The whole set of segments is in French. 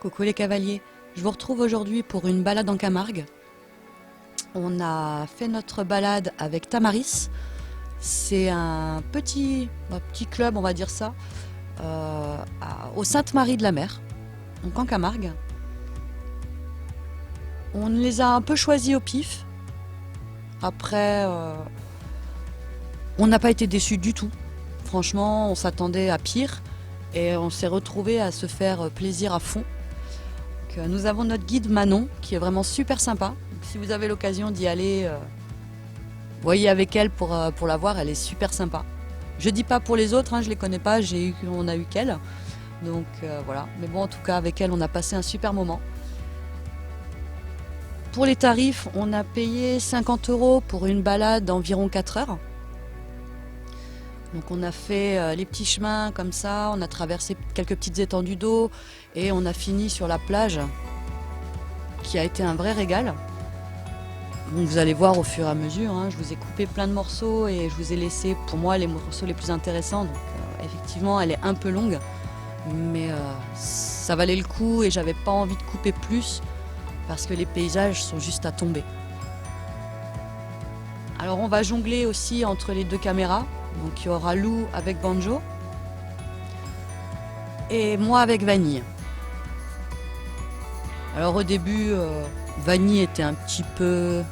Coucou les cavaliers, je vous retrouve aujourd'hui pour une balade en Camargue. On a fait notre balade avec Tamaris. C'est un petit club, on va dire ça, au Sainte-Marie de la Mer, donc en Camargue. On les a un peu choisis au pif. Après, on n'a pas été déçus du tout. Franchement, on s'attendait à pire et on s'est retrouvé à se faire plaisir à fond. Nous avons notre guide Manon qui est vraiment super sympa. Donc, si vous avez l'occasion d'y aller, voyez avec elle pour la voir, elle est super sympa. Je dis pas pour les autres, hein, je les connais pas, on a eu qu'elle. Donc voilà. Mais bon, en tout cas, avec elle, on a passé un super moment. Pour les tarifs, on a payé 50 € pour une balade d'environ 4 heures. Donc on a fait les petits chemins comme ça, on a traversé quelques petites étendues d'eau et on a fini sur la plage qui a été un vrai régal. Donc vous allez voir au fur et à mesure, hein, je vous ai coupé plein de morceaux et je vous ai laissé pour moi les morceaux les plus intéressants. Donc effectivement elle est un peu longue, mais ça valait le coup et j'avais pas envie de couper plus parce que les paysages sont juste à tomber. Alors on va jongler aussi entre les deux caméras. Donc il y aura Lou avec Banjo et moi avec Vanille. Alors au début, Vanille était un petit peu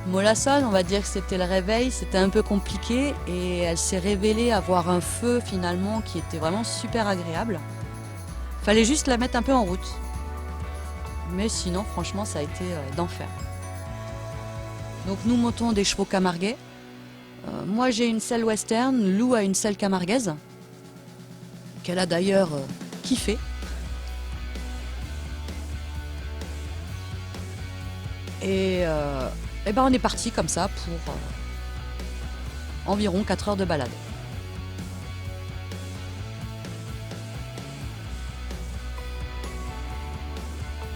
mollassonne, on va dire que c'était le réveil, c'était un peu compliqué et elle s'est révélée avoir un feu finalement qui était vraiment super agréable. Fallait juste la mettre un peu en route. Mais sinon franchement ça a été d'enfer. Donc nous montons des chevaux camarguais. Moi j'ai une selle western, Lou a une selle camarguaise, qu'elle a d'ailleurs kiffé. Et ben on est parti comme ça pour environ 4 heures de balade.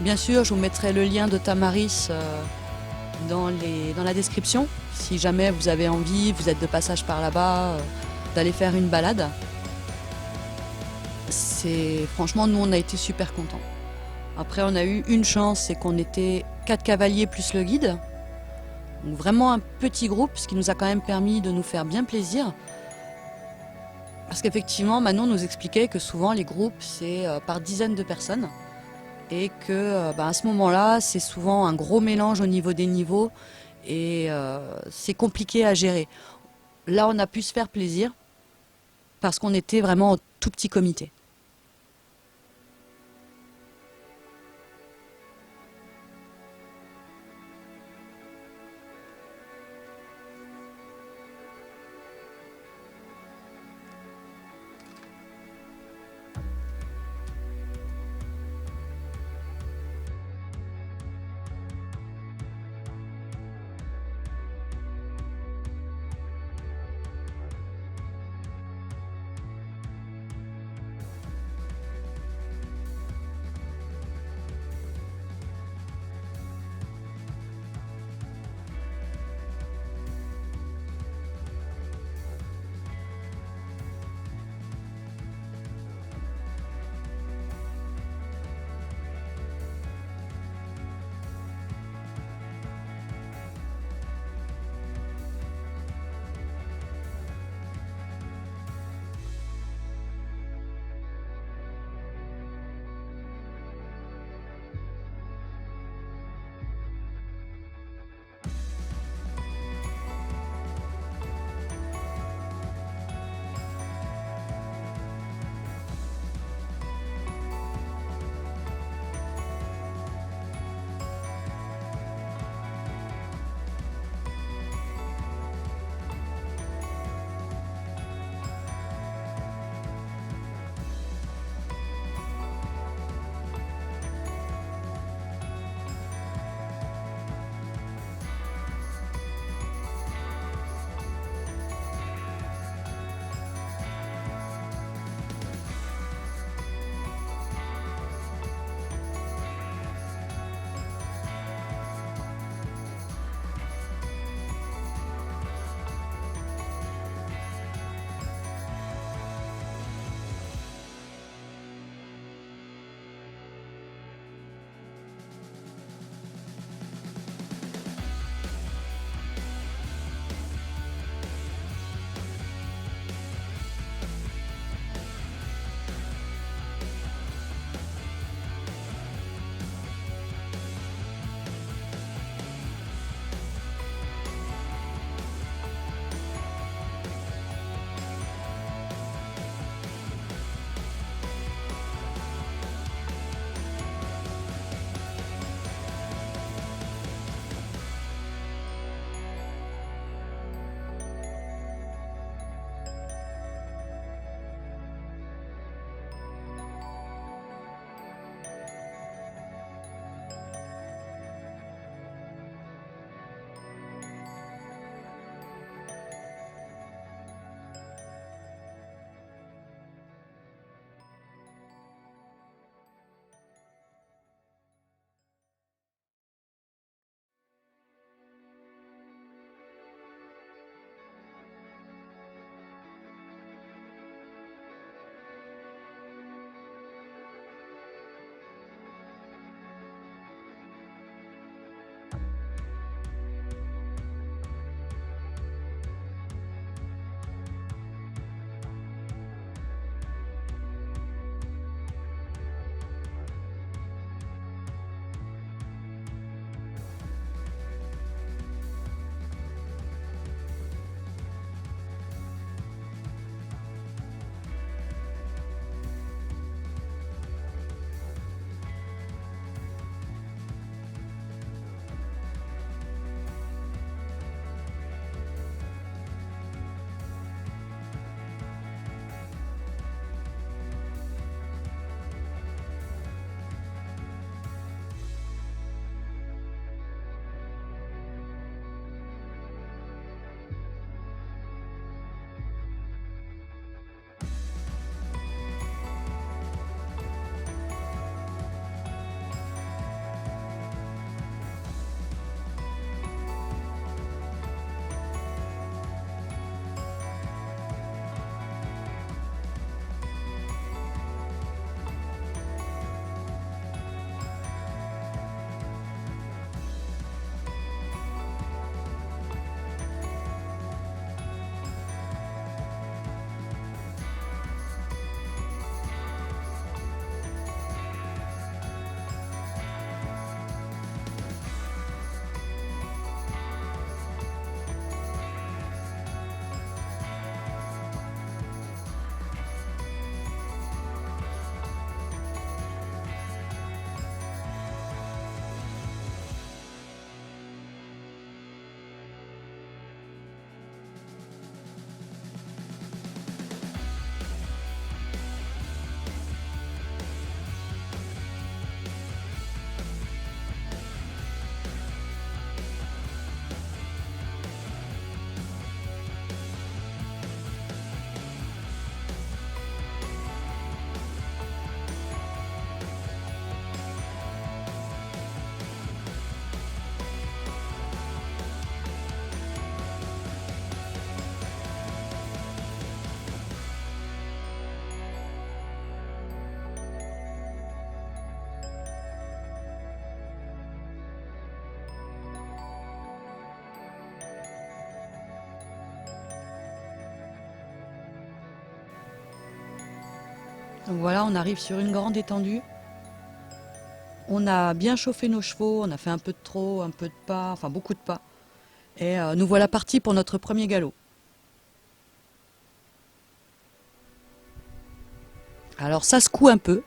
Bien sûr, je vous mettrai le lien de Tamaris dans la description. Si jamais vous avez envie, vous êtes de passage par là-bas, d'aller faire une balade. Franchement, nous on a été super contents. Après on a eu une chance, c'est qu'on était 4 cavaliers plus le guide. Donc vraiment un petit groupe, ce qui nous a quand même permis de nous faire bien plaisir. Parce qu'effectivement, Manon nous expliquait que souvent les groupes, c'est par dizaines de personnes. Et que à ce moment-là, c'est souvent un gros mélange au niveau des niveaux. Et c'est compliqué à gérer. Là, on a pu se faire plaisir parce qu'on était vraiment en tout petit comité. Donc voilà, on arrive sur une grande étendue. On a bien chauffé nos chevaux, on a fait un peu de trot, un peu de pas, enfin beaucoup de pas. Et nous voilà partis pour notre premier galop. Alors ça secoue un peu.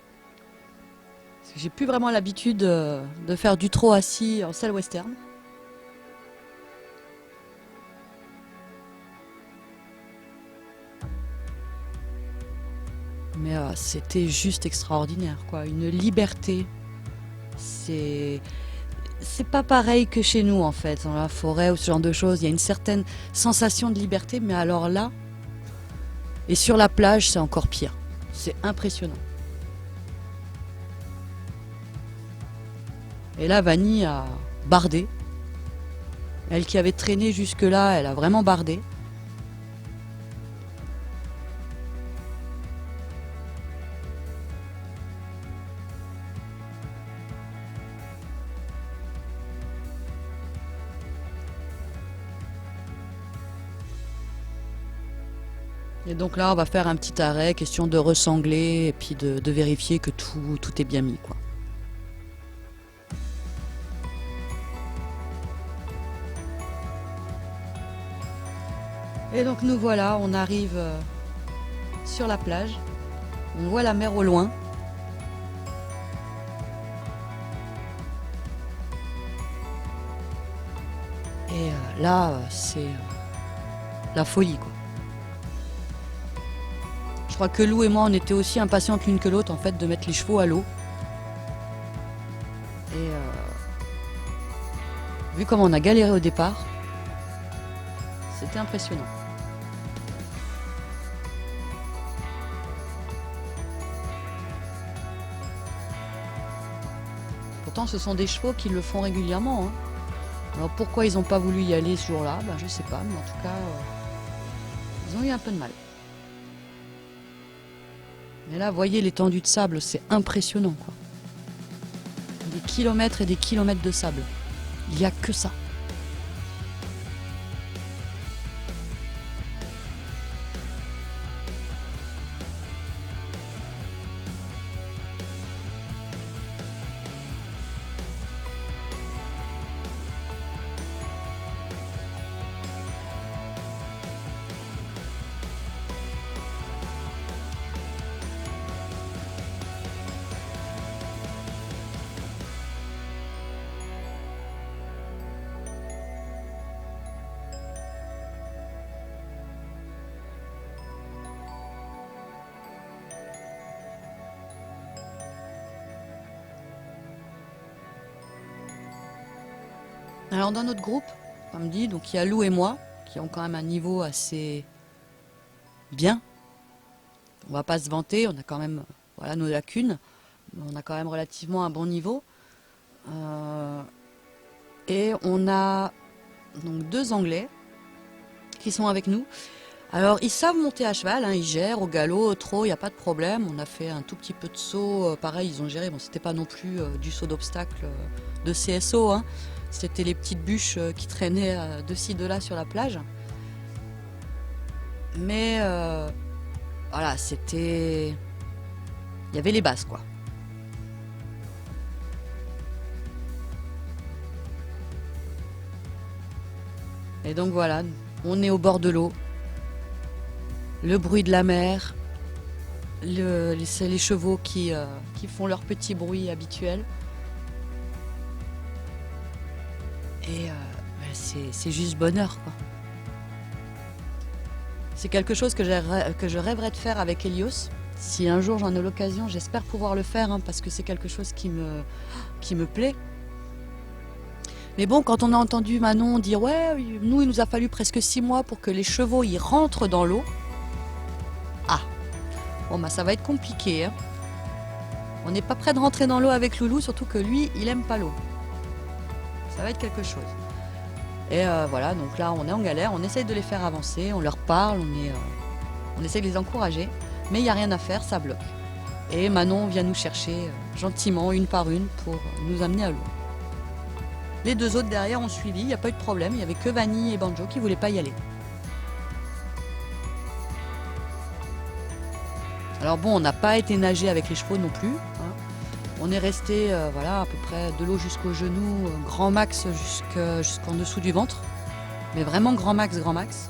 Parce que j'ai plus vraiment l'habitude de faire du trot assis en selle western. Mais c'était juste extraordinaire, quoi. Une liberté. C'est pas pareil que chez nous, en fait, dans la forêt ou ce genre de choses. Il y a une certaine sensation de liberté, mais alors là, et sur la plage, c'est encore pire. C'est impressionnant. Et là, Vanny a bardé. Elle qui avait traîné jusque-là, elle a vraiment bardé. Et donc là, on va faire un petit arrêt, question de ressangler et puis de vérifier que tout est bien mis, quoi. Et donc nous voilà, on arrive sur la plage. On voit la mer au loin. Et là, c'est la folie, quoi. Je crois que Lou et moi, on était aussi impatientes l'une que l'autre, en fait, de mettre les chevaux à l'eau. Et vu comme on a galéré au départ, c'était impressionnant. Pourtant, ce sont des chevaux qui le font régulièrement, hein. Alors pourquoi ils n'ont pas voulu y aller ce jour-là, ben, je sais pas, mais en tout cas, ils ont eu un peu de mal. Mais là, voyez l'étendue de sable, c'est impressionnant, quoi. Des kilomètres et des kilomètres de sable. Il n'y a que ça. Alors dans notre groupe, comme dit, donc il y a Lou et moi, qui ont quand même un niveau assez bien. On va pas se vanter, on a quand même voilà, nos lacunes, mais on a quand même relativement un bon niveau. Et on a donc 2 Anglais qui sont avec nous. Alors ils savent monter à cheval, hein, ils gèrent au galop, au trot, il n'y a pas de problème. On a fait un tout petit peu de saut, pareil ils ont géré, bon c'était pas non plus du saut d'obstacle de CSO, hein. C'était les petites bûches qui traînaient de ci, de là sur la plage. Mais voilà, c'était... Il y avait les bases, quoi. Et donc voilà, on est au bord de l'eau. Le bruit de la mer. Les chevaux qui font leur petit bruit habituel. Et c'est juste bonheur, quoi. C'est quelque chose que je rêverais de faire avec Helios. Si un jour j'en ai l'occasion, j'espère pouvoir le faire, hein, parce que c'est quelque chose qui me plaît. Mais bon, quand on a entendu Manon dire « Ouais, nous, il nous a fallu presque 6 mois pour que les chevaux y rentrent dans l'eau. » Ah, bon bah ça va être compliqué, hein. On n'est pas prêt de rentrer dans l'eau avec Loulou, surtout que lui, il aime pas l'eau. Ça va être quelque chose. Et voilà, donc là on est en galère, on essaye de les faire avancer, on leur parle, on essaye de les encourager, mais il n'y a rien à faire, ça bloque. Et Manon vient nous chercher gentiment, une par une, pour nous amener à l'eau. Les 2 autres derrière ont suivi, il n'y a pas eu de problème, il n'y avait que Vanny et Banjo qui ne voulaient pas y aller. Alors bon, on n'a pas été nager avec les chevaux non plus, hein. On est resté voilà, à peu près de l'eau jusqu'au genou, grand max jusqu'en dessous du ventre. Mais vraiment grand max, grand max.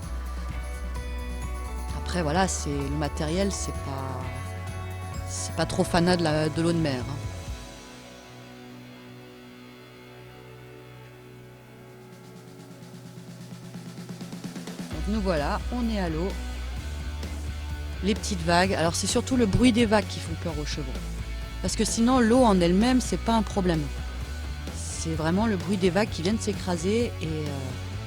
Après voilà, le matériel, c'est pas trop fanat de l'eau de mer, hein. Donc nous voilà, on est à l'eau. Les petites vagues. Alors c'est surtout le bruit des vagues qui font peur aux chevaux. Parce que sinon l'eau en elle-même, c'est pas un problème. C'est vraiment le bruit des vagues qui viennent s'écraser et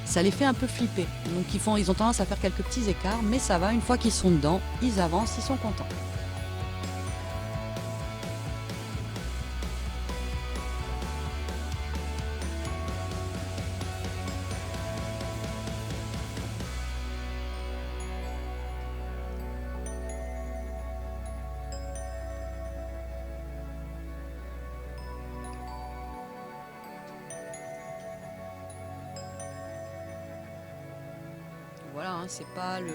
ça les fait un peu flipper. Donc ils ont tendance à faire quelques petits écarts, mais ça va, une fois qu'ils sont dedans, ils avancent, ils sont contents. Voilà, hein, c'est pas le...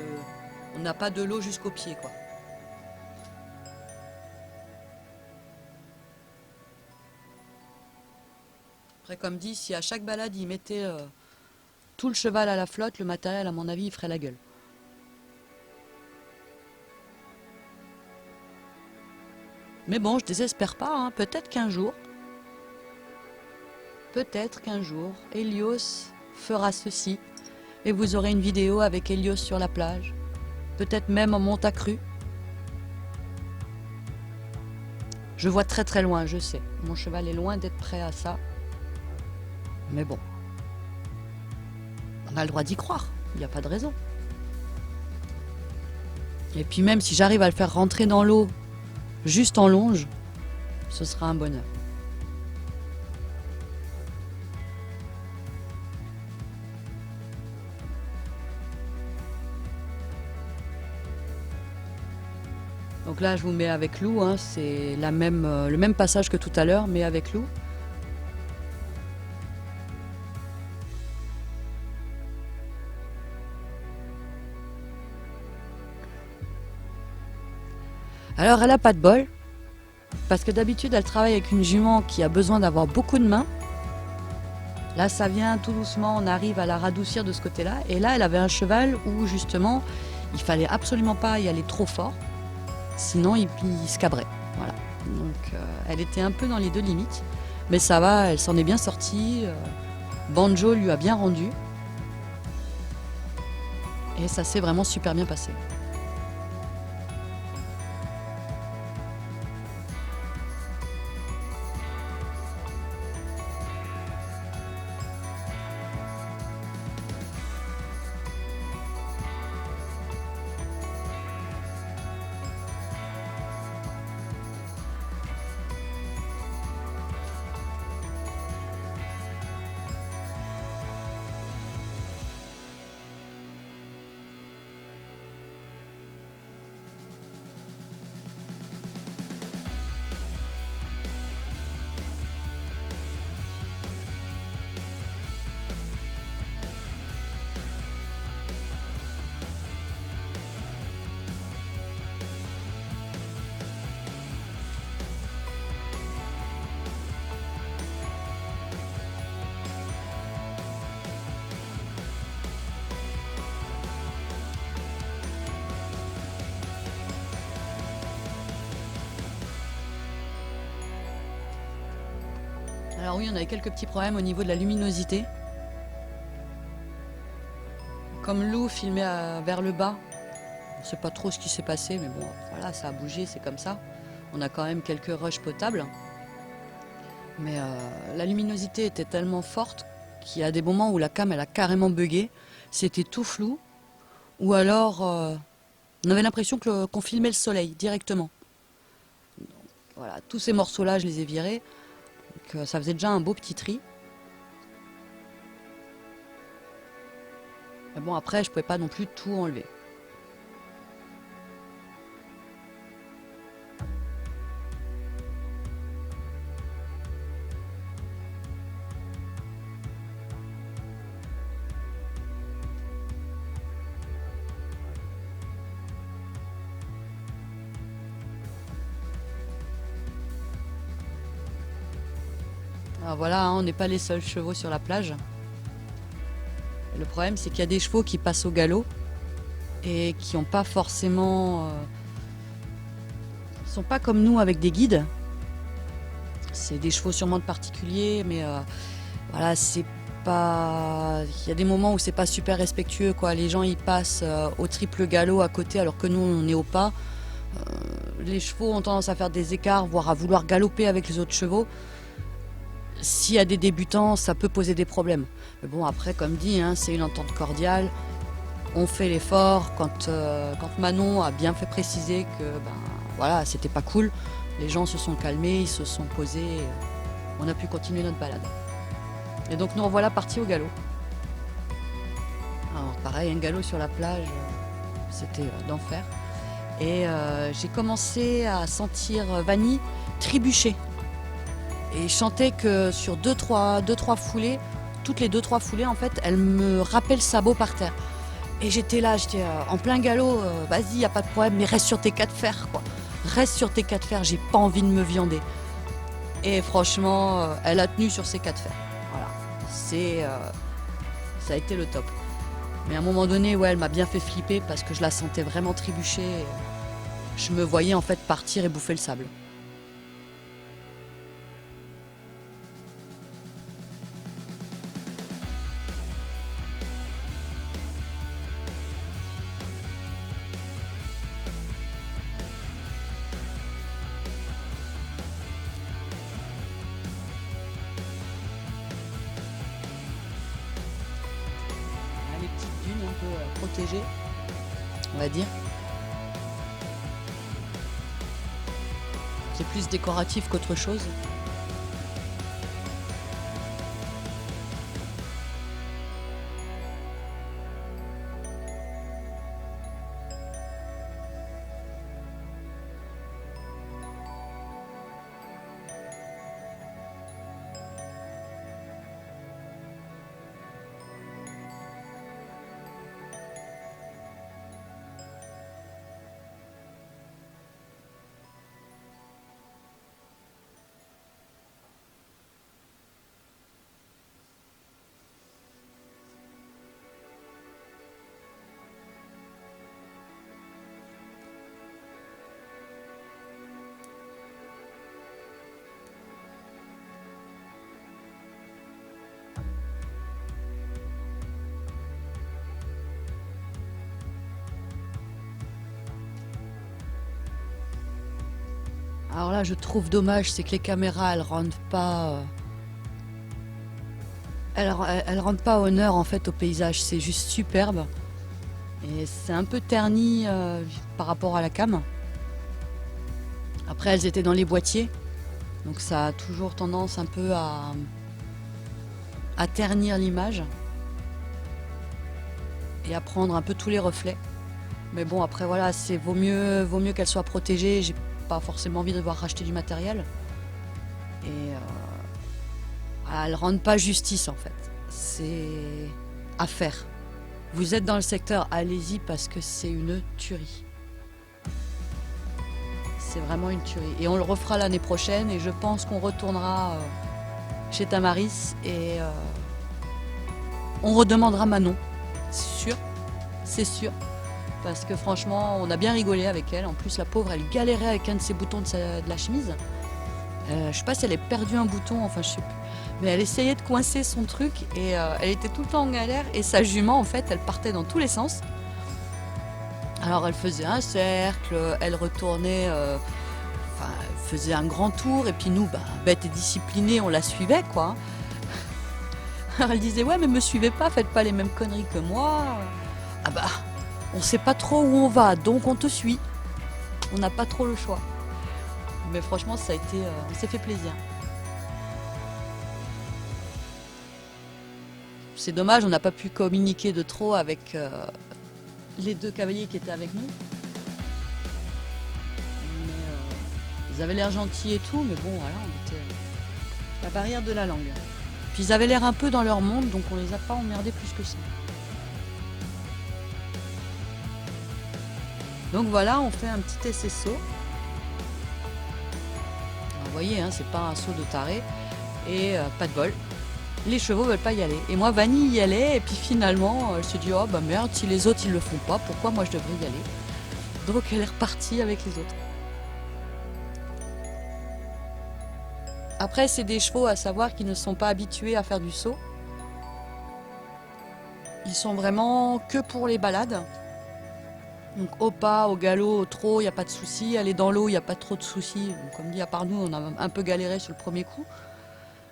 On n'a pas de l'eau jusqu'aux pieds, quoi. Après, comme dit, si à chaque balade, ils mettaient tout le cheval à la flotte, le matériel, à mon avis, il ferait la gueule. Mais bon, je désespère pas, hein. Peut-être qu'un jour, Helios fera ceci, et vous aurez une vidéo avec Helios sur la plage. Peut-être même en Montacru. Je vois très très loin, je sais. Mon cheval est loin d'être prêt à ça. Mais bon, on a le droit d'y croire, il n'y a pas de raison. Et puis même si j'arrive à le faire rentrer dans l'eau, juste en longe, ce sera un bonheur. Donc là, je vous mets avec Lou, hein, c'est le même passage que tout à l'heure, mais avec Lou. Alors, elle a pas de bol, parce que d'habitude, elle travaille avec une jument qui a besoin d'avoir beaucoup de mains. Là, ça vient tout doucement, on arrive à la radoucir de ce côté-là. Et là, elle avait un cheval où, justement, il fallait absolument pas y aller trop fort, sinon il se cabrait. Voilà. Donc, elle était un peu dans les deux limites, mais ça va, elle s'en est bien sortie. Banjo lui a bien rendu. Et ça s'est vraiment super bien passé. Alors oui, on avait quelques petits problèmes au niveau de la luminosité. Comme Lou filmait vers le bas, on ne sait pas trop ce qui s'est passé, mais bon, voilà, ça a bougé, c'est comme ça. On a quand même quelques rushs potables. Mais la luminosité était tellement forte qu'il y a des moments où la cam, elle a carrément bugué. C'était tout flou. Ou alors, on avait l'impression qu'on filmait le soleil directement. Donc, voilà, tous ces morceaux-là, je les ai virés. Donc, ça faisait déjà un beau petit tri. Mais bon, après, je pouvais pas non plus tout enlever. Alors voilà, hein, on n'est pas les seuls chevaux sur la plage. Le problème, c'est qu'il y a des chevaux qui passent au galop et qui n'ont pas forcément... sont pas comme nous avec des guides. C'est des chevaux sûrement de particuliers, mais voilà, c'est pas... Il y a des moments où c'est pas super respectueux, quoi. Les gens, ils passent au triple galop à côté, alors que nous, on est au pas. Les chevaux ont tendance à faire des écarts, voire à vouloir galoper avec les autres chevaux. S'il y a des débutants, ça peut poser des problèmes. Mais bon, après, comme dit, hein, c'est une entente cordiale. On fait l'effort. Quand Manon a bien fait préciser que voilà, c'était pas cool, les gens se sont calmés, ils se sont posés. On a pu continuer notre balade. Et donc nous revoilà partis au galop. Alors pareil, un galop sur la plage, c'était d'enfer. Et j'ai commencé à sentir Vanille trébucher. Et je sentais que sur 2-3 foulées, toutes les 2-3 foulées, en fait, elle me rappelle le sabot par terre. Et j'étais là, j'étais en plein galop, vas-y, y a pas de problème, mais reste sur tes 4 fers, quoi. Reste sur tes 4 fers, j'ai pas envie de me viander. Et franchement, elle a tenu sur ses 4 fers. Voilà, ça a été le top. Mais à un moment donné, ouais, elle m'a bien fait flipper parce que je la sentais vraiment trébucher. Je me voyais en fait partir et bouffer le sable. Les petites dunes un peu protégées, on va dire. C'est plus décoratif qu'autre chose. Alors là, je trouve dommage, c'est que les caméras, elles rendent pas, elles rendent pas honneur en fait au paysage. C'est juste superbe et c'est un peu terni par rapport à la cam. Après, elles étaient dans les boîtiers, donc ça a toujours tendance un peu à ternir l'image et à prendre un peu tous les reflets. Mais bon, après voilà, vaut mieux qu'elle soit protégée. J'ai pas forcément envie de devoir racheter du matériel. Et voilà, elles rendent pas justice en fait. C'est à faire. Vous êtes dans le secteur, allez-y parce que c'est une tuerie. C'est vraiment une tuerie. Et on le refera l'année prochaine et je pense qu'on retournera chez Tamaris et on redemandera Manon. C'est sûr, c'est sûr. Parce que franchement, on a bien rigolé avec elle. En plus, la pauvre, elle galérait avec un de ses boutons de la chemise. Je sais pas si elle a perdu un bouton, enfin je sais plus. Mais elle essayait de coincer son truc et elle était tout le temps en galère. Et sa jument, en fait, elle partait dans tous les sens. Alors elle faisait un cercle, elle retournait, elle faisait un grand tour. Et puis nous, bête et disciplinée, on la suivait, quoi. Alors elle disait, ouais, mais me suivez pas, faites pas les mêmes conneries que moi. Ah bah... On sait pas trop où on va, donc on te suit. On n'a pas trop le choix. Mais franchement, ça a été, on s'est fait plaisir. C'est dommage, on n'a pas pu communiquer de trop avec les 2 cavaliers qui étaient avec nous. Mais, ils avaient l'air gentils et tout, mais bon, voilà, on était la barrière de la langue. Puis ils avaient l'air un peu dans leur monde, donc on les a pas emmerdés plus que ça. Donc voilà, on fait un petit essai saut. Vous voyez, hein, c'est pas un saut de taré. Et pas de bol, les chevaux veulent pas y aller. Et moi, Vanille y allait, et puis finalement, elle se dit, oh bah merde, si les autres ils le font pas, pourquoi moi je devrais y aller? Donc elle est repartie avec les autres. Après, c'est des chevaux à savoir qui ne sont pas habitués à faire du saut. Ils sont vraiment que pour les balades. Donc au pas, au galop, au trot, il n'y a pas de souci. Aller dans l'eau, il n'y a pas trop de soucis. Donc, comme dit, à part nous, on a un peu galéré sur le premier coup.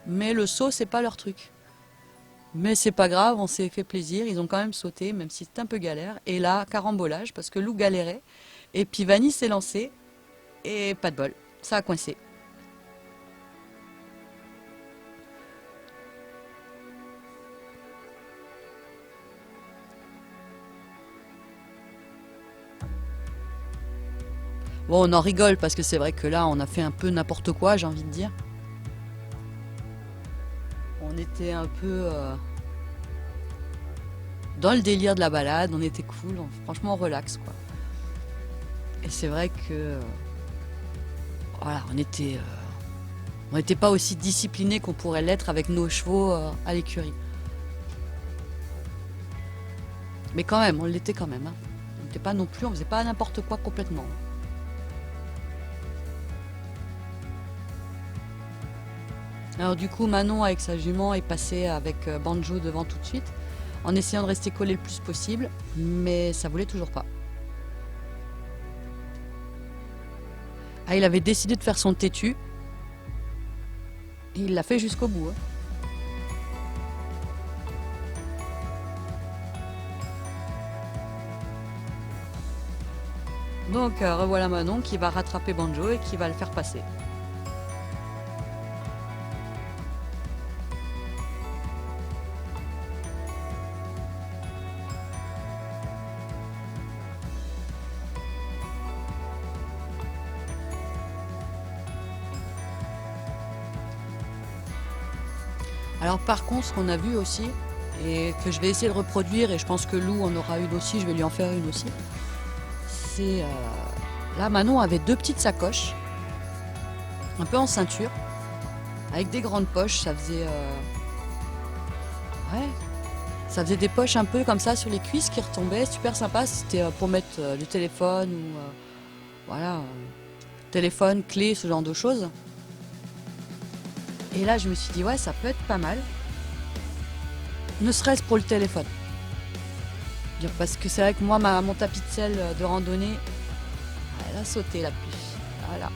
Mais le saut, c'est pas leur truc. Mais c'est pas grave, on s'est fait plaisir. Ils ont quand même sauté, même si c'est un peu galère. Et là, carambolage, parce que Lou galérait. Et puis Vanille s'est lancée. Et pas de bol, ça a coincé. Bon, on en rigole parce que c'est vrai que là, on a fait un peu n'importe quoi, j'ai envie de dire. On était un peu dans le délire de la balade, on était cool, franchement relax quoi. Et c'est vrai que voilà, on n'était pas aussi disciplinés qu'on pourrait l'être avec nos chevaux à l'écurie. Mais quand même, on l'était quand même. Hein. On n'était pas non plus, on faisait pas n'importe quoi complètement. Alors du coup, Manon avec sa jument est passée avec Banjo devant tout de suite, en essayant de rester collé le plus possible, mais ça voulait toujours pas. Ah, il avait décidé de faire son têtu, et il l'a fait jusqu'au bout. Hein. Donc revoilà Manon qui va rattraper Banjo et qui va le faire passer. Alors par contre, ce qu'on a vu aussi, et que je vais essayer de reproduire, et je pense que Lou en aura une aussi, je vais lui en faire une aussi, c'est... là, Manon avait 2 petites sacoches, un peu en ceinture, avec des grandes poches, ça faisait... ouais, ça faisait des poches un peu comme ça sur les cuisses qui retombaient, super sympa, c'était pour mettre le téléphone, ou... voilà, téléphone, clé, ce genre de choses. Et là, je me suis dit, ouais, ça peut être pas mal. Ne serait-ce pour le téléphone. Parce que c'est vrai que moi, mon tapis de selle de randonnée, elle a sauté la puce. Voilà.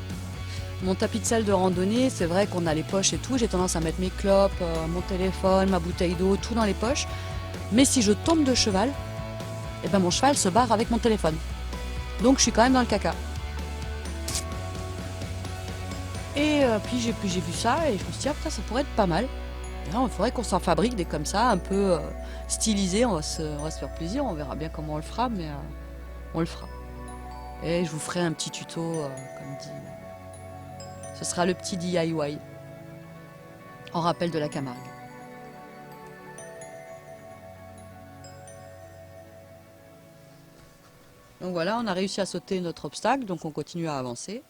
Mon tapis de selle de randonnée, c'est vrai qu'on a les poches et tout. J'ai tendance à mettre mes clopes, mon téléphone, ma bouteille d'eau, tout dans les poches. Mais si je tombe de cheval, eh ben mon cheval se barre avec mon téléphone. Donc je suis quand même dans le caca. Et puis j'ai vu ça et je me suis dit, ah putain, ça pourrait être pas mal. Et là, il faudrait qu'on s'en fabrique des comme ça, un peu stylisés. On va se faire plaisir, on verra bien comment on le fera, mais on le fera. Et je vous ferai un petit tuto, comme dit. Ce sera le petit DIY, en rappel de la Camargue. Donc voilà, on a réussi à sauter notre obstacle, donc on continue à avancer.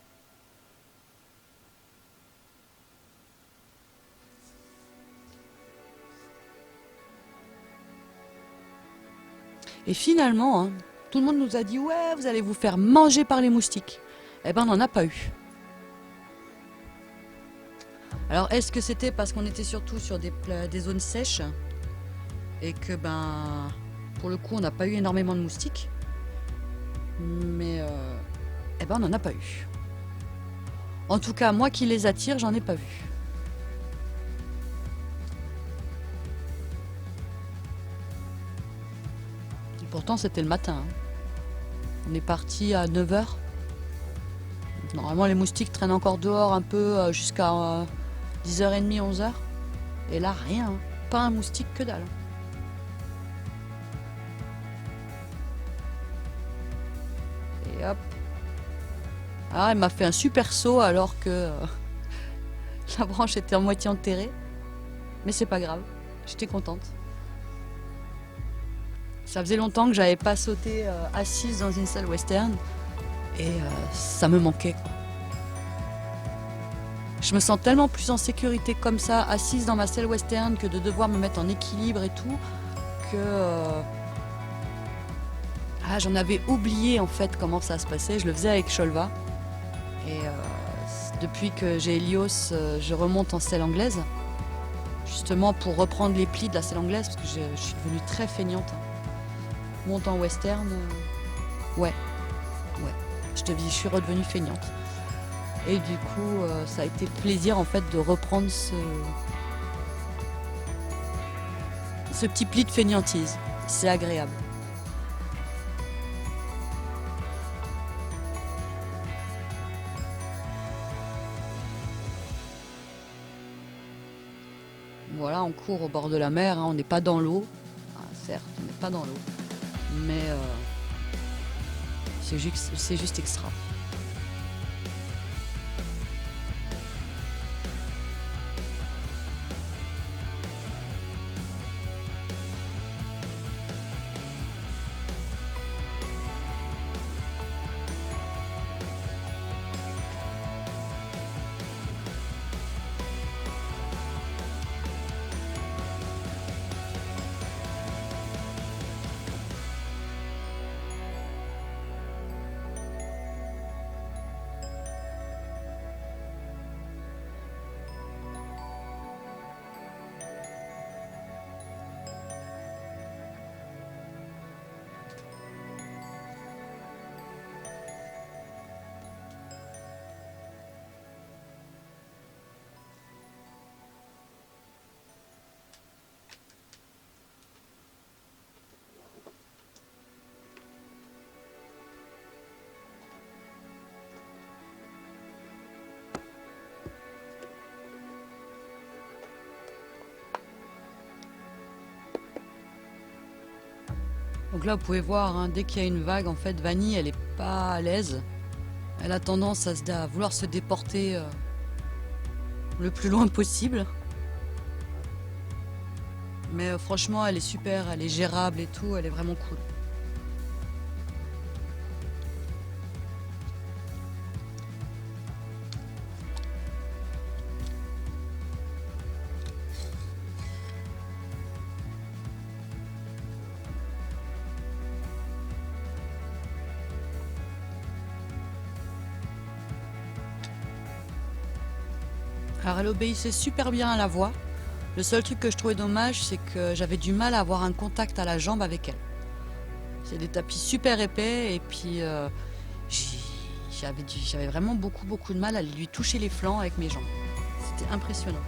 Et finalement, hein, tout le monde nous a dit « Ouais, vous allez vous faire manger par les moustiques ». Eh ben, on n'en a pas eu. Alors, est-ce que c'était parce qu'on était surtout sur des zones sèches et que, ben, pour le coup, on n'a pas eu énormément de moustiques? Mais, eh ben, on n'en a pas eu. En tout cas, moi qui les attire, j'en ai pas vu. Pourtant, c'était le matin. Hein. On est parti à 9 h. Normalement, les moustiques traînent encore dehors un peu jusqu'à 10h30, 11 h. Et là, rien. Hein. Pas un moustique, que dalle. Et hop. Ah, elle m'a fait un super saut alors que la branche était en moitié enterrée. Mais c'est pas grave. J'étais contente. Ça faisait longtemps que j'avais pas sauté assise dans une salle western et ça me manquait. Quoi. Je me sens tellement plus en sécurité comme ça, assise dans ma selle western, que de devoir me mettre en équilibre et tout, que... Ah, j'en avais oublié en fait comment ça se passait. Je le faisais avec Sholva. Et depuis que j'ai Helios, je remonte en selle anglaise. Justement pour reprendre les plis de la selle anglaise, parce que je suis devenue très feignante. Monte en western. Ouais. Je suis redevenue feignante. Et du coup, ça a été plaisir en fait de reprendre ce petit pli de feignantise. C'est agréable. Voilà, on court au bord de la mer, hein, on n'est pas dans l'eau. Ah, certes, on n'est pas dans l'eau. Mais c'est juste extra. Donc là, vous pouvez voir, hein, dès qu'il y a une vague, en fait, Vanille, elle est pas à l'aise. Elle a tendance à vouloir se déporter le plus loin possible. Mais franchement, elle est super, elle est gérable et tout, elle est vraiment cool. Alors elle obéissait super bien à la voix. Le seul truc que je trouvais dommage, c'est que j'avais du mal à avoir un contact à la jambe avec elle. C'est des tapis super épais et puis j'avais vraiment beaucoup de mal à lui toucher les flancs avec mes jambes. C'était impressionnant.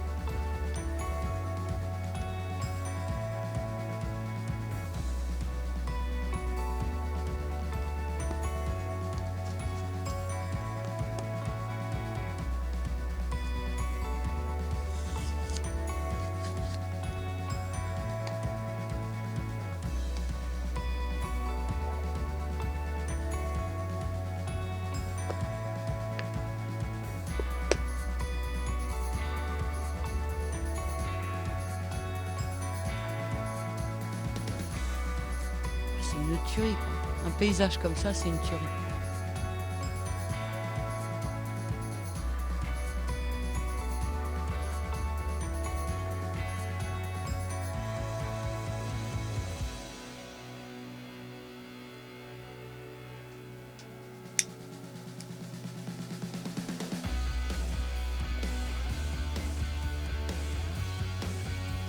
C'est une tuerie, quoi. Un paysage comme ça, c'est une tuerie.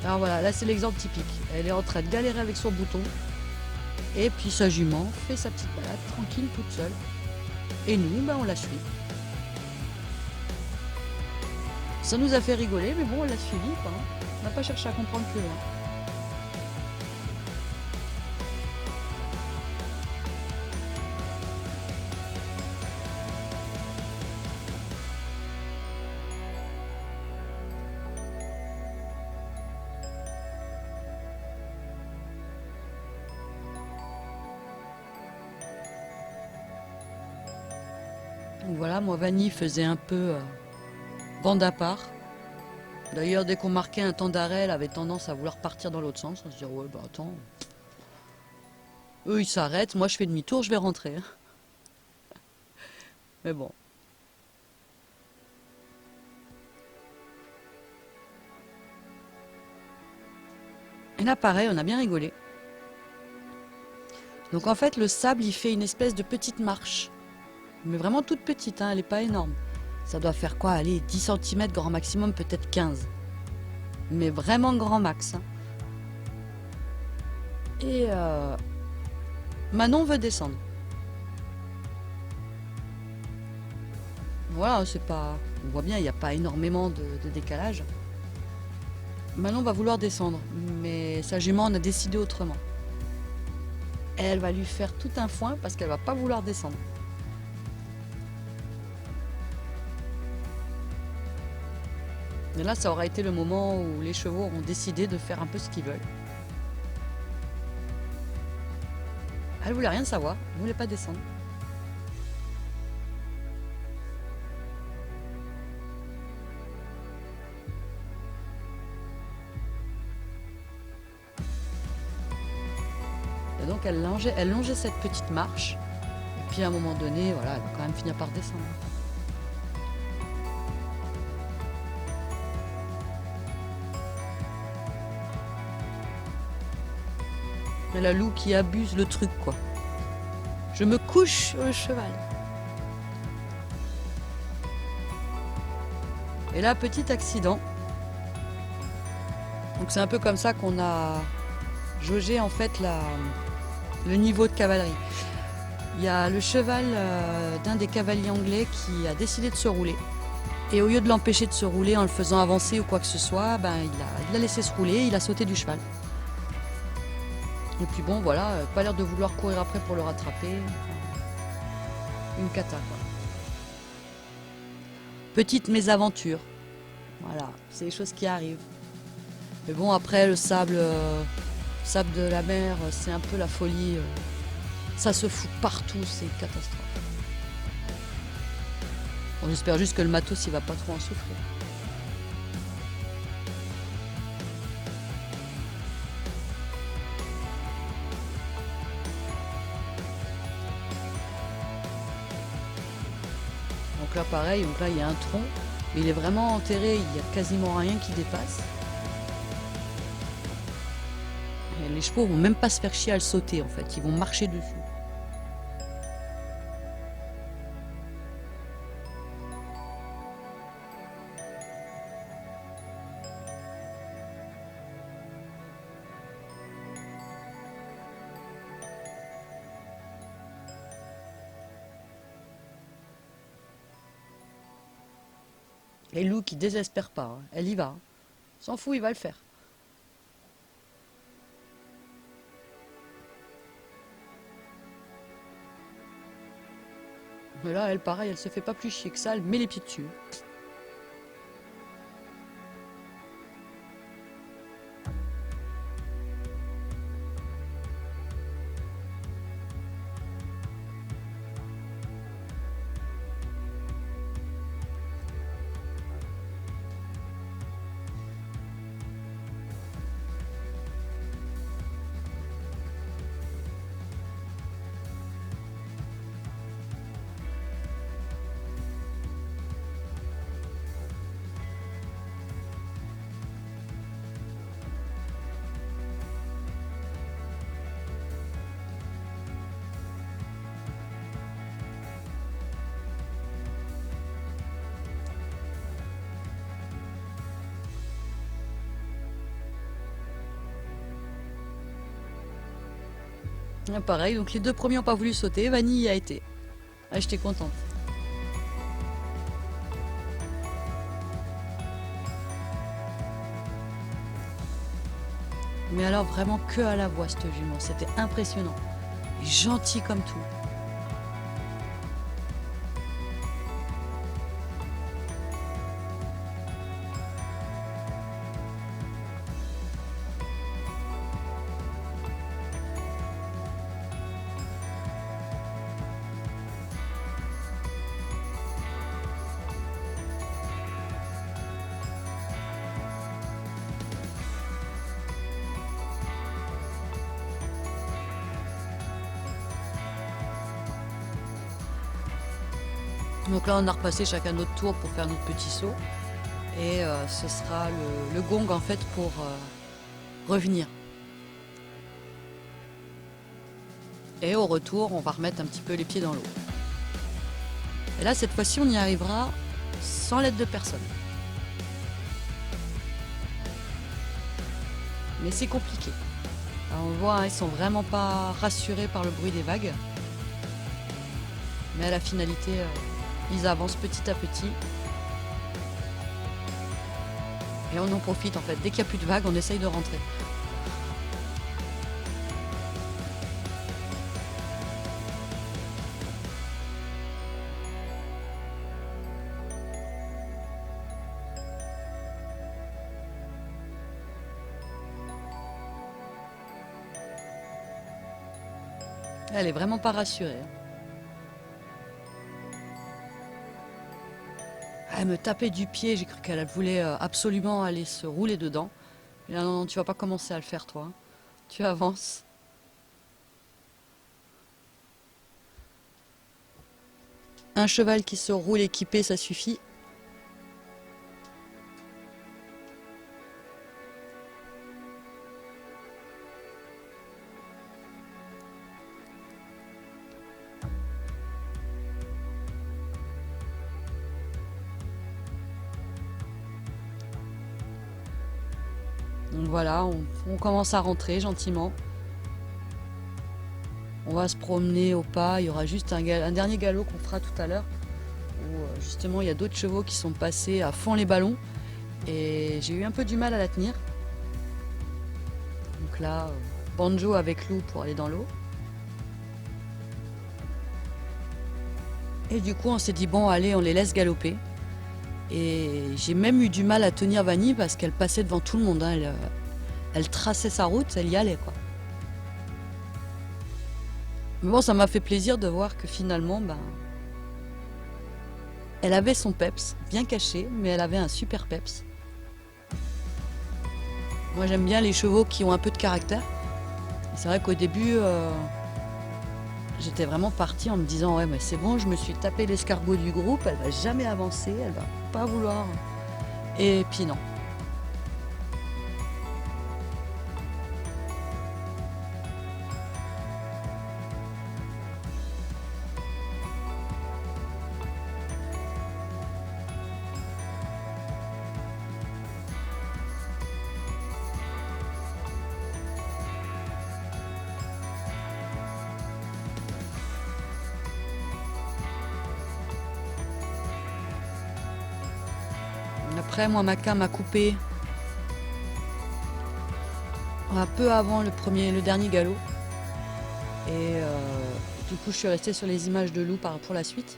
Alors voilà, là c'est l'exemple typique. Elle est en train de galérer avec son bouton. Et puis sa jument fait sa petite balade tranquille toute seule. Et nous, on la suit. Ça nous a fait rigoler, mais bon, on l'a suivi, quoi. On n'a pas cherché à comprendre plus loin. Donc voilà, moi Vanille faisait un peu bande à part. D'ailleurs, dès qu'on marquait un temps d'arrêt, elle avait tendance à vouloir partir dans l'autre sens, à se dire ouais bah attends. Eux ils s'arrêtent, moi je fais demi-tour, je vais rentrer. Mais bon. Et là, pareil, on a bien rigolé. Donc en fait, le sable, il fait une espèce de petite marche. Mais vraiment toute petite, hein, elle n'est pas énorme. Ça doit faire quoi? Allez, 10 cm grand maximum, peut-être 15. Mais vraiment grand max. Hein. Et Manon veut descendre. Voilà, c'est pas... On voit bien, il n'y a pas énormément de décalage. Manon va vouloir descendre, mais sa jument en a décidé autrement. Elle va lui faire tout un foin parce qu'elle va pas vouloir descendre. Et là, ça aura été le moment où les chevaux ont décidé de faire un peu ce qu'ils veulent. Elle voulait rien savoir, elle voulait pas descendre. Et donc elle longeait cette petite marche. Et puis à un moment donné, voilà, elle va quand même finir par descendre. Et la Lou qui abuse le truc, quoi. Je me couche sur le cheval. Et là, petit accident. Donc c'est un peu comme ça qu'on a jaugé en fait le niveau de cavalerie. Il y a le cheval d'un des cavaliers anglais qui a décidé de se rouler. Et au lieu de l'empêcher de se rouler en le faisant avancer ou quoi que ce soit, ben, il l'a laissé se rouler, il a sauté du cheval. Et puis bon, voilà, pas l'air de vouloir courir après pour le rattraper. Une cata, quoi. Petite mésaventure. Voilà, c'est des choses qui arrivent. Mais bon, après, le sable de la mer, c'est un peu la folie. Ça se fout partout, c'est une catastrophe. Bon, j'espère juste que le matos, il va pas trop en souffrir. Donc là, pareil, donc là, il y a un tronc, mais il est vraiment enterré, il n'y a quasiment rien qui dépasse. Et les chevaux vont même pas se faire chier à le sauter, en fait, ils vont marcher dessus. Et Lou qui désespère pas, hein. Elle y va. Hein. S'en fout, il va le faire. Mais là, elle, pareil, elle se fait pas plus chier que ça, elle met les pieds dessus. Ah, pareil, donc les deux premiers n'ont pas voulu sauter, Vanille y a été. Ah, j'étais contente. Mais alors vraiment que à la voix, cette jument, c'était impressionnant. Et gentil comme tout. Donc là, on a repassé chacun notre tour pour faire notre petit saut. Et ce sera le gong en fait pour revenir. Et au retour, on va remettre un petit peu les pieds dans l'eau. Et là, cette fois-ci, on y arrivera sans l'aide de personne. Mais c'est compliqué. Alors, on voit, hein, ils sont vraiment pas rassurés par le bruit des vagues. Mais à la finalité, ils avancent petit à petit. Et on en profite en fait. Dès qu'il n'y a plus de vagues, on essaye de rentrer. Elle est vraiment pas rassurée. Elle me tapait du pied, j'ai cru qu'elle voulait absolument aller se rouler dedans. Et là, non, tu vas pas commencer à le faire toi. Tu avances. Un cheval qui se roule équipé, ça suffit. Donc voilà, on commence à rentrer gentiment. On va se promener au pas, il y aura juste un dernier galop qu'on fera tout à l'heure. Où justement il y a d'autres chevaux qui sont passés à fond les ballons. Et j'ai eu un peu du mal à la tenir. Donc là, banjo avec Lou pour aller dans l'eau. Et du coup on s'est dit bon allez, on les laisse galoper. Et j'ai même eu du mal à tenir Vanille parce qu'elle passait devant tout le monde. Hein. Elle traçait sa route, elle y allait quoi. Mais bon, ça m'a fait plaisir de voir que finalement, elle avait son peps, bien caché, mais elle avait un super peps. Moi j'aime bien les chevaux qui ont un peu de caractère. C'est vrai qu'au début, j'étais vraiment partie en me disant ouais mais c'est bon, je me suis tapé l'escargot du groupe, elle va jamais avancer, elle va pas vouloir. Et puis non. Après, moi, Maca m'a coupé un peu avant le dernier galop. Et du coup, je suis restée sur les images de Lou pour la suite.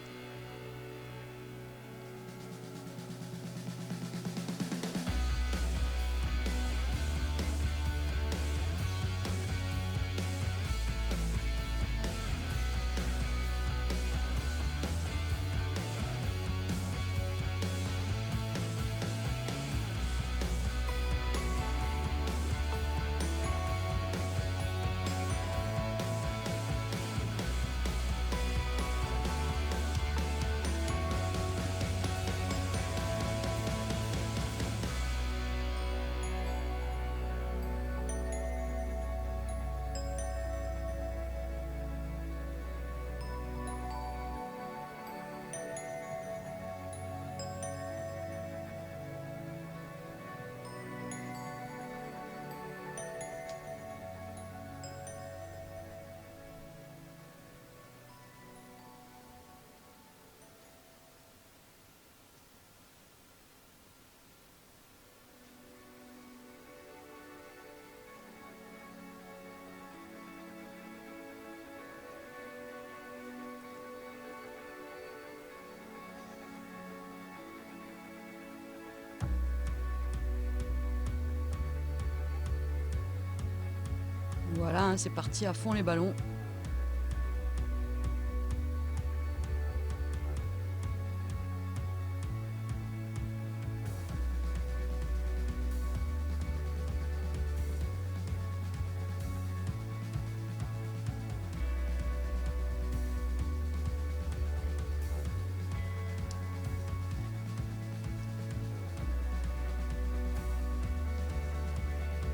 Voilà, hein, c'est parti à fond les ballons.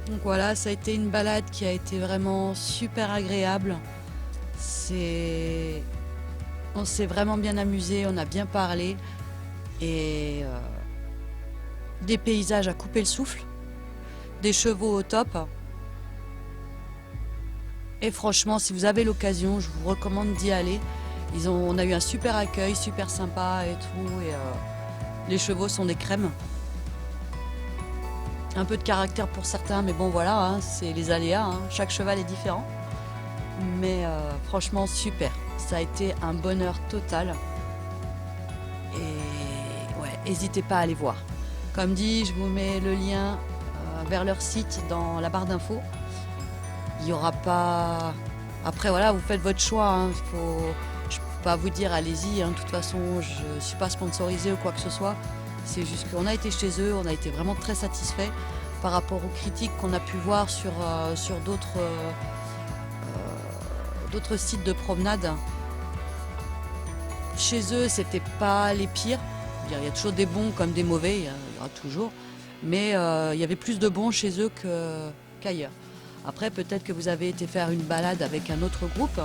Donc voilà, ça a été une balade qui a été vraiment super agréable. On s'est vraiment bien amusé, on a bien parlé et des paysages à couper le souffle, des chevaux au top. Et franchement, si vous avez l'occasion, je vous recommande d'y aller. On a eu un super accueil, super sympa et tout. Et les chevaux sont des crèmes. Un peu de caractère pour certains, mais bon voilà, hein, c'est les aléas. Hein. Chaque cheval est différent. Mais franchement, super. Ça a été un bonheur total. Et ouais, n'hésitez pas à aller voir. Comme dit, je vous mets le lien vers leur site dans la barre d'infos. Il n'y aura pas... Après voilà, vous faites votre choix. Hein. Je ne peux pas vous dire allez-y. Hein. De toute façon, je ne suis pas sponsorisée ou quoi que ce soit. C'est juste qu'on a été chez eux, on a été vraiment très satisfaits par rapport aux critiques qu'on a pu voir sur d'autres sites de promenade. Chez eux, c'était pas les pires. Il y a toujours des bons comme des mauvais, il y aura toujours. Mais il y avait plus de bons chez eux qu'ailleurs. Après, peut-être que vous avez été faire une balade avec un autre groupe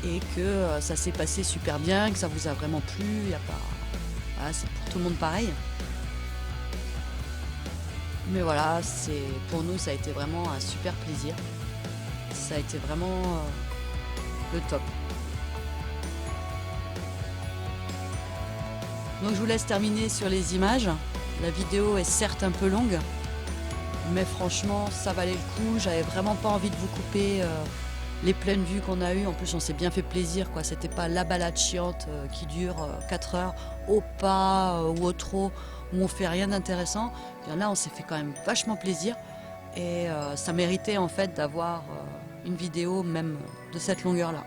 et que ça s'est passé super bien, que ça vous a vraiment plu. Il y a pas... Voilà, c'est pour tout le monde pareil. Mais voilà, pour nous, ça a été vraiment un super plaisir. Ça a été vraiment le top. Donc je vous laisse terminer sur les images. La vidéo est certes un peu longue, mais franchement, ça valait le coup. J'avais vraiment pas envie de vous couper les pleines vues qu'on a eues. En plus, on s'est bien fait plaisir, quoi. C'était pas la balade chiante qui dure 4 heures au pas ou au trot où on fait rien d'intéressant. Là, on s'est fait quand même vachement plaisir et ça méritait en fait d'avoir une vidéo même de cette longueur-là.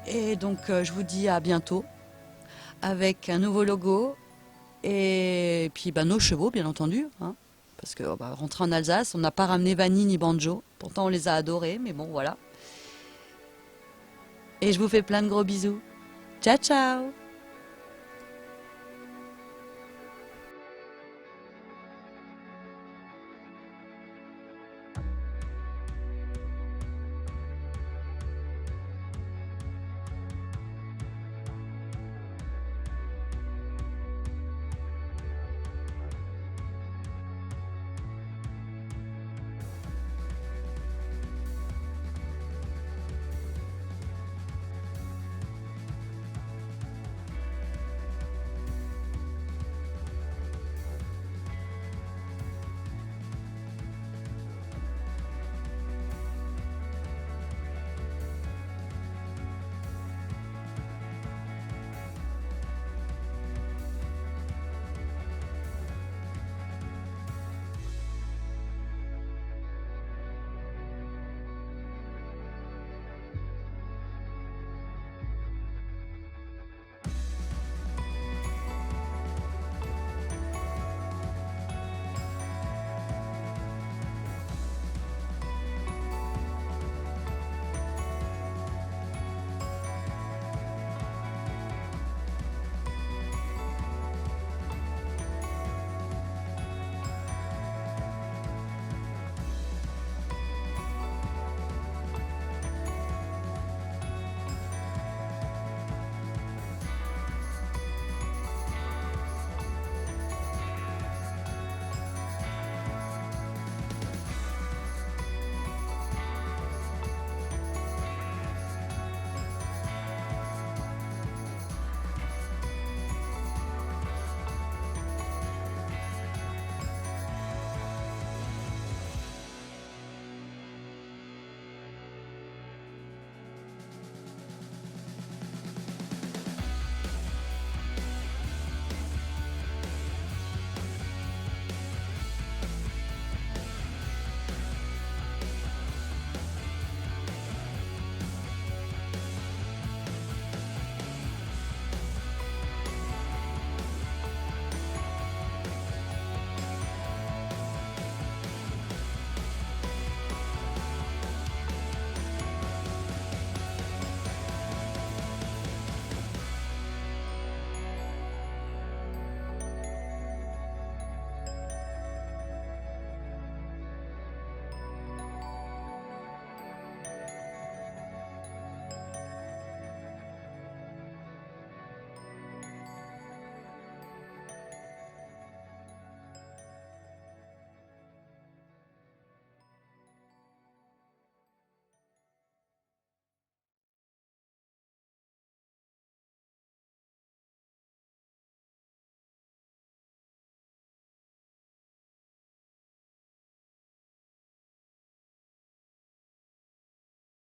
Et donc, je vous dis à bientôt avec un nouveau logo et puis nos chevaux, bien entendu. Hein. Parce qu'on va rentrer en Alsace, on n'a pas ramené Vanille ni Banjo. Pourtant, on les a adorés, mais bon, voilà. Et je vous fais plein de gros bisous. Ciao, ciao!